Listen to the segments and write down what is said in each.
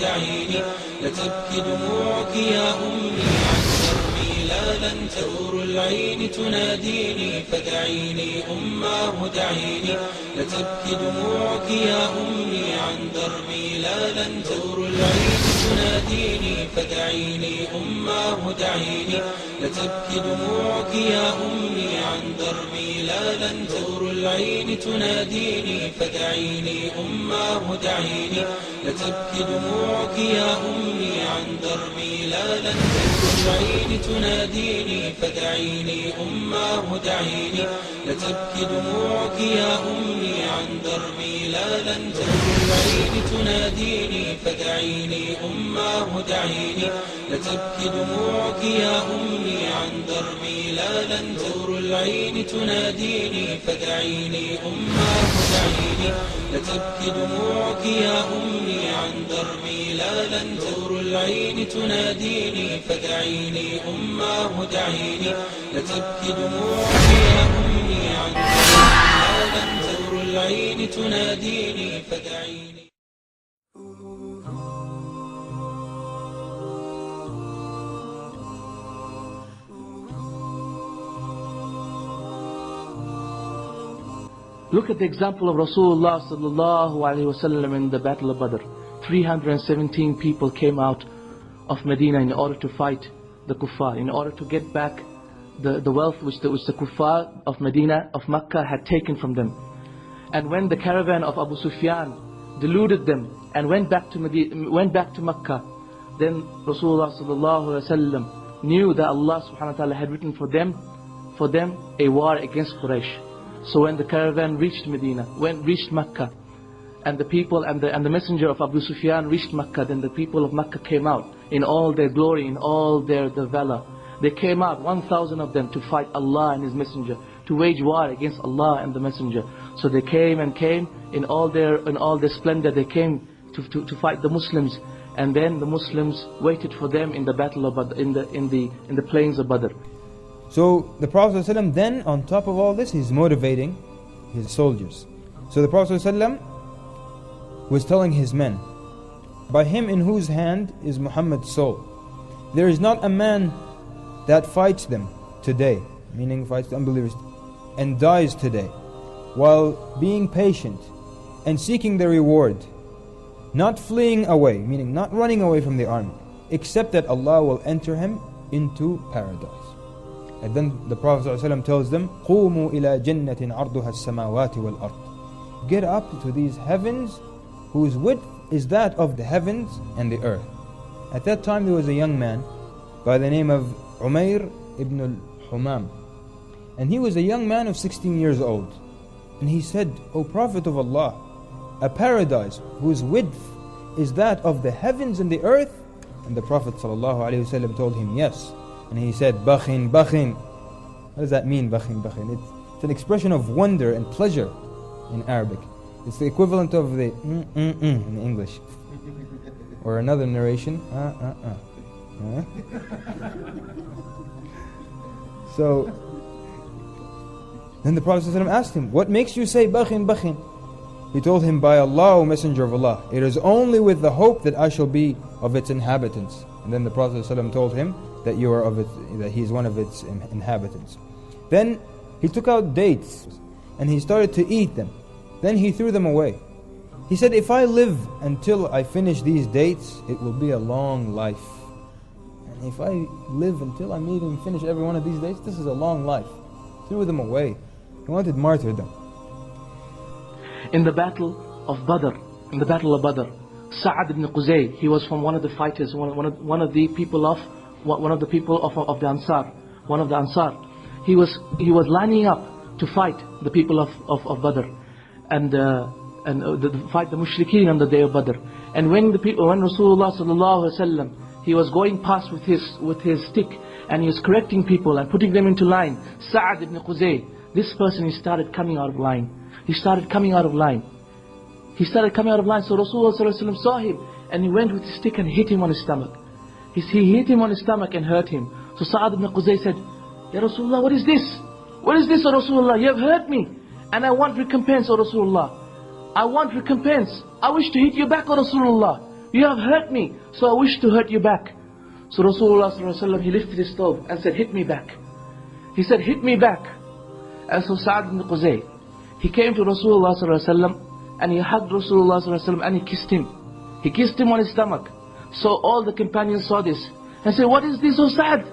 دعيني لتبكي دموعك يا أمي عن دربي لا لن تغر العين تناديني فدعيني أماه دعيني لتبكي دموعك يا أمي عن دربي لا لن تغر العين تناديني فدعيني أماه دعيني لتبكي دموعك يا أمي عن دربي لا لن تغر العين تناديني فدعيني أماه دعيني لتبكي دموعك يا أمي عن دربي لا لن تغر العين تناديني فدعيني أماه دعيني لتبكي دموعك يا أمي عن دربي لا لن تغر العين تناديني فدعيني أماه دعيني لتبكي دموعك يا أمي عن دربي لا لن تغر العين تناديني فدعيني أماه دعيني لتبكي دموعك يا أمي عن دربي لا لن تغر العين تناديني فدعيني أماه دعيني لتبكي دموعك يا أمي عن دربي لا لن تغر العين تناديني فدعيني. Look at the example of Rasulullah sallallahu alaihi wasallam in the Battle of Badr. 317 people came out of Medina in order to fight the kuffar, in order to get back the wealth which the kuffar of Medina, of Makkah had taken from them. And when the caravan of Abu Sufyan deluded them and went back to Makkah, then Rasulullah sallallahu alaihi wasallam knew that Allah subhanahu wa ta'ala had written for them a war against Quraysh. So when the caravan reached Medina, reached Makkah, and the people and the messenger of Abu Sufyan reached Makkah, then the people of Makkah came out in all their glory, in all their valor. They came out, 1,000 of them, to fight Allah and His messenger, to wage war against Allah and the messenger. So they came in all their splendor. They came to fight the Muslims, and then the Muslims waited for them in the battle of Badr, in the plains of Badr. So the Prophet ﷺ then, on top of all this, he's motivating his soldiers. So the Prophet ﷺ was telling his men, by him in whose hand is Muhammad's soul, there is not a man that fights them today, meaning fights the unbelievers, and dies today, while being patient and seeking the reward, not fleeing away, meaning not running away from the army, except that Allah will enter him into paradise. And then the Prophet ﷺ tells them, قُومُوا إِلَى جَنَّةٍ عَرْضُهَا السَّمَاوَاتِ وَالْأَرْضِ. Get up to these heavens whose width is that of the heavens and the earth. At that time there was a young man by the name of Umair ibn al-Humam. And he was a young man of 16 years old. And he said, O Prophet of Allah, a paradise whose width is that of the heavens and the earth? And the Prophet ﷺ told him, yes. And he said, Bakhin, bakhin. What does that mean, bakhin, bakhin? It's an expression of wonder and pleasure in Arabic. It's the equivalent of the in English. Or another narration, So, then the Prophet ﷺ asked him, what makes you say bakhin, bakhin? He told him, by Allah, O Messenger of Allah, it is only with the hope that I shall be of its inhabitants. And then the Prophet ﷺ told him that that he is one of its inhabitants. Then he took out dates and he started to eat them. Then he threw them away. He said, if I live until I finish these dates, it will be a long life. And if I live until I even finish every one of these dates, this is a long life. Threw them away. He wanted martyrdom. In the battle of Badr, Sa'ad ibn Quzay, he was from one of the fighters, one of the people of the Ansar. He was lining up to fight the people of Badr and fight the mushrikeen on the day of Badr. And when Rasulullah sallallahu alaihi wasallam, he was going past with his stick and he was correcting people and putting them into line. Sa'ad ibn Quzay, this person, he started coming out of line. So Rasulullah sallallahu alaihi wasallam saw him and he went with his stick and hit him on his stomach. He hit him on his stomach and hurt him. So Sa'ad ibn Quzay said, Ya Rasulullah, what is this? What is this, O Rasulullah? You have hurt me and I want recompense, O Rasulullah. I want recompense. I wish to hit you back, O Rasulullah. You have hurt me, so I wish to hurt you back. So Rasulullah sallallahu alaihi wasallam, he lifted his stove and said, hit me back. He said, hit me back. And so Sa'd ibn Quzay, he came to Rasulullah sallallahu alaihi wasallam and he hugged Rasulullah sallallahu alaihi wasallam and he kissed him. He kissed him on his stomach. So all the companions saw this and said, what is this, O Sa'd?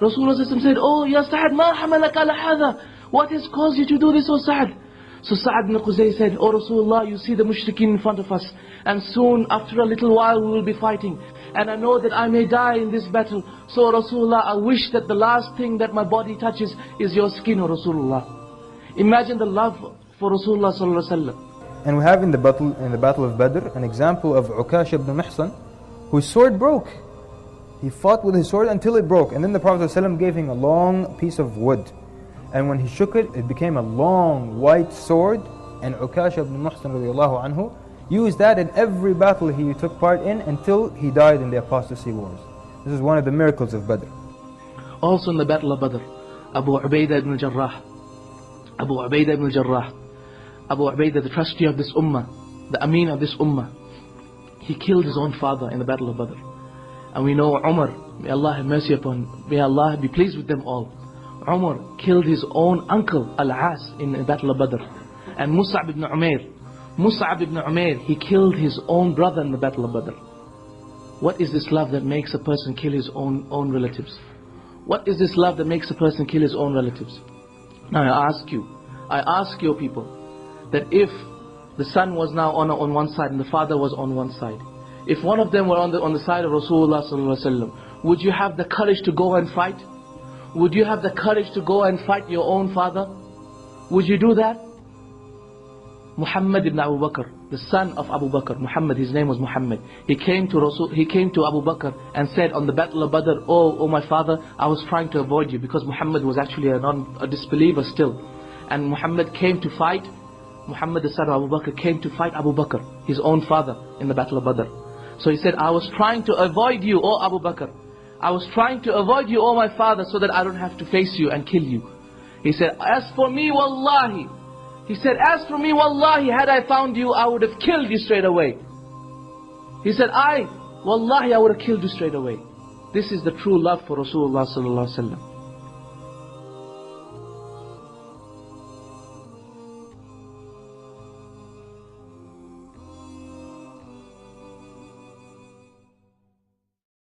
Rasulullah sallallahu alaihi wasallam said, oh, ya Sa'd, ma hamalaka ala hadha? What has caused you to do this, O Sa'd? So Sa'd ibn Quzay said, oh Rasulullah, you see the mushrikeen in front of us, and soon, after a little while, we will be fighting. And I know that I may die in this battle. So Rasulullah, I wish that the last thing that my body touches is your skin, O Rasulullah. Imagine the love for Rasulullah sallallahu alaihi wasallam. And we have in the battle of Badr an example of Ukash ibn Mihsan, whose sword broke. He fought with his sword until it broke, and then the Prophet ﷺ gave him a long piece of wood. And when he shook it, it became a long white sword. And Ukash ibn Mihsan radiallahu anhu used that in every battle he took part in until he died in the apostasy wars. This is one of the miracles of Badr. Also in the battle of Badr, Abu Ubaidah ibn Jarrah, Abu Ubaidah, the trustee of this ummah, the Ameen of this ummah, he killed his own father in the battle of Badr. And we know Umar, may Allah have mercy upon, may Allah be pleased with them all. Umar killed his own uncle Al-As in the battle of Badr. And Mus'ab ibn Umair, he killed his own brother in the battle of Badr. What is this love that makes a person kill his own relatives? What is this love that makes a person kill his own relatives? Now I ask you people, that if the son was now on one side and the father was on one side, if one of them were on the side of Rasulullah sallallahu alaihi wasallam, would you have the courage to go and fight? Would you have the courage to go and fight your own father? Would you do that? Muhammad ibn Abu Bakr, the son of Abu Bakr, Muhammad, his name was Muhammad. He came to Abu Bakr and said on the battle of Badr, oh my father, I was trying to avoid you, because Muhammad was actually a disbeliever still. And Muhammad came to fight, Muhammad the son of Abu Bakr came to fight Abu Bakr, his own father, in the battle of Badr. So he said, I was trying to avoid you, O Abu Bakr. I was trying to avoid you, O my father, so that I don't have to face you and kill you. He said, as for me, wallahi, had I found you, I would have killed you straight away. He said, wallahi, I would have killed you straight away. This is the true love for Rasulullah sallallahu alaihi wasallam.